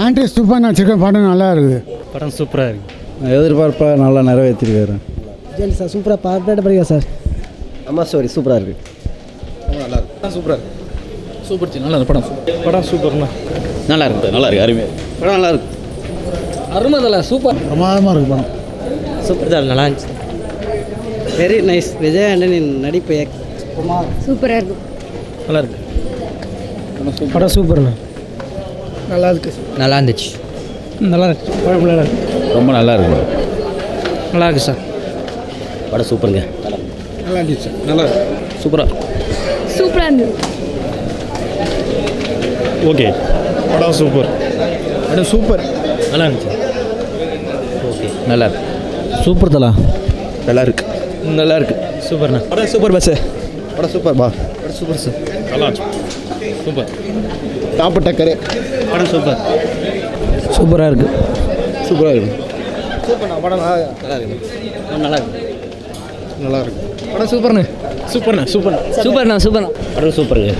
Aunty சூப்பராக வச்சுருக்க படம் நல்லா இருக்குது. படம் சூப்பராக இருக்குது. எதிர்பார்ப்பாக நல்லா நிறைவேற்றிருக்காரு. விஜய் சார் சூப்பராக பார்த்துட்டு படிக்க சார். அம்மா ஸ்டோரி சூப்பராக இருக்குது. நல்லா இருக்கு. சூப்பராக இருக்குது. சூப்பர் ஜி நல்லா படம். படம் சூப்பர்ண்ணா. நல்லா இருக்குது. நல்லா இருக்குது. அருமையாக படம் நல்லா இருக்குது. அருமை தலை சூப்பர். பிரமாதமாக இருக்குது படம். சூப்பர் தான் நல்லா இருந்துச்சு. Very nice. விஜய் ஆண்டனின் நடிப்பு சூப்பராக இருக்கும். நல்லா இருக்கு. படம் சூப்பர்ண்ணா. நல்லா இருக்கு. நல்லா இருந்துச்சு. நல்லா இருக்கு. படம் நல்லா இருக்கு. ரொம்ப நல்லா இருக்கு. நல்லா இருக்கு சார். படம் சூப்பருங்க. நல்லா இருந்துச்சு. நல்லா இருக்கு. சூப்பராக சூப்பராக இருந்தது. ஓகே படம் சூப்பர். படம் சூப்பர். நல்லா இருந்துச்சு. ஓகே நல்லா இருக்கு. சூப்பர் தலா. நல்லா இருக்கு. நல்லா இருக்கு. சூப்பர்ண்ணா. படம் சூப்பர் பஸ்ஸு. படம் சூப்பர் பா. படம் சூப்பர் சார். நல்லா இருந்துச்சு. சூப்பர். டாப்பு டக்கரு. படம் சூப்பர். சூப்பராக இருக்கு. சூப்பராக இருக்குது. சூப்பர்ண்ணா. படம் நல்லா இருக்கு. நல்லா இருக்கு. நல்லா இருக்குது. படம் சூப்பர்ண்ணு. சூப்பர்ண்ணா. சூப்பர். சூப்பர்ண்ணா. சூப்பர்ண்ணா. படம் சூப்பருங்க.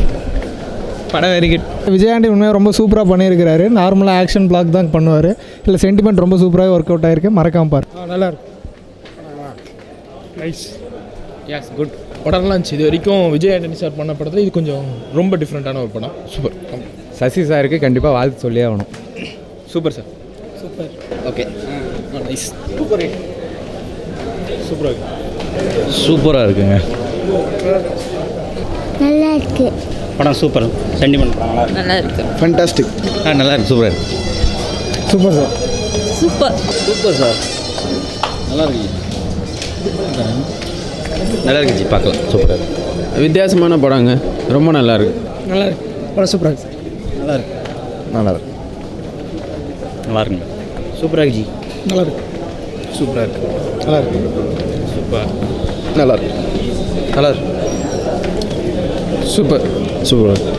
படம் வெரி குட். விஜயாண்டி உண்மையாக ரொம்ப சூப்பராக பண்ணியிருக்கிறாரு. நார்மலாக ஆக்ஷன் பிளாக் தான் பண்ணுவார். இல்லை சென்டிமெண்ட் ரொம்ப சூப்பராக ஒர்க் அவுட் ஆகிருக்கு. மறக்காம பாரு. நல்லா இருக்கு. நைஸ். Yes good. படம் நல்லா இருந்துச்சு. இது வரைக்கும் விஜய் ஆண்டனி சார் பண்ண படத்தில் இது கொஞ்சம் ரொம்ப டிஃப்ரெண்ட்டான ஒரு படம். சூப்பர். சசி சாருக்கு கண்டிப்பாக வாழ்த்து சொல்லியே ஆகணும். Super sir. Super. Okay nice. Super. சூப்பராக இருக்கு. சூப்பராக இருக்குங்க. நல்லா இருக்கு. படம் சூப்பர். சென்டிமெண்ட் படம் நல்லா இருக்கு. நல்லா இருக்கு. ஃபேண்டாஸ்டிக். நல்லா இருக்கு. சூப்பராக இருக்கு. Super sir. Super. Super sir. நல்லா இருக்கு. நல்லா இருக்குச்சு. பார்க்கலாம். சூப்பராக இருக்கு. வித்தியாசமான படங்க. ரொம்ப நல்லா இருக்கு. நல்லா இருக்கு. படம் சூப்பராக இருக்கு. நல்லா இருக்கு. நல்லா இருக்கு. நல்லா இருக்குங்க. சூப்பராக இருக்கு ஜி. நல்லா இருக்கு. சூப்பராக இருக்கு. நல்லா இருக்கு. சூப்பர். நல்லா இருக்கு. நல்லா இருக்கு. சூப்பர். சூப்பராக இருக்கு.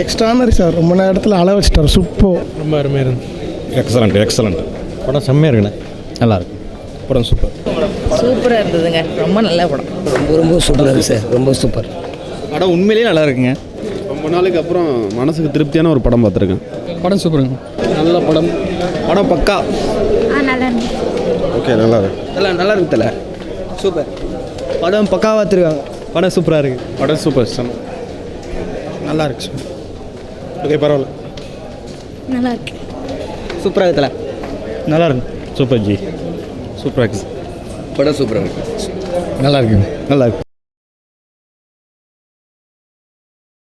Extraordinary sir. ரொம்ப நேரத்தில் அள வச்சிட்டார். சூப்பர். ரொம்ப அருமையாக இருந்து. எக்ஸலண்ட். எக்ஸலண்ட். படம் செம்மையாக இருக்குண்ணே. நல்லா இருக்கு. படம் சூப்பர். சூப்பராக இருந்ததுங்க. ரொம்ப நல்ல படம். ரொம்ப ரொம்ப சூப்பராக இருக்குது சார். ரொம்ப சூப்பர். படம் உண்மையிலேயே நல்லா இருக்குங்க. ரொம்ப நாளைக்கு அப்புறம் மனசுக்கு திருப்தியான ஒரு படம் பார்த்துருக்கேன். படம் சூப்பருங்க. நல்ல படம். படம் பக்கா. நல்லா இருந்துச்சு. ஓகே நல்லா இருக்கு. நல்லா இருக்கு தலை. சூப்பர். படம் பக்காவாக எடுத்துருக்காங்க. படம் சூப்பராக இருக்குது. படம் சூப்பர். நல்லா இருக்கு சார். ஓகே பரவாயில்ல. நல்லா இருக்கு. சூப்பராக இருக்குது தலை. நல்லா இருக்கு. Super G. சூப்பராக இருக்குது. படம் சூப்பராக இருக்கு. நல்லா இருக்குங்க. நல்லா இருக்கு.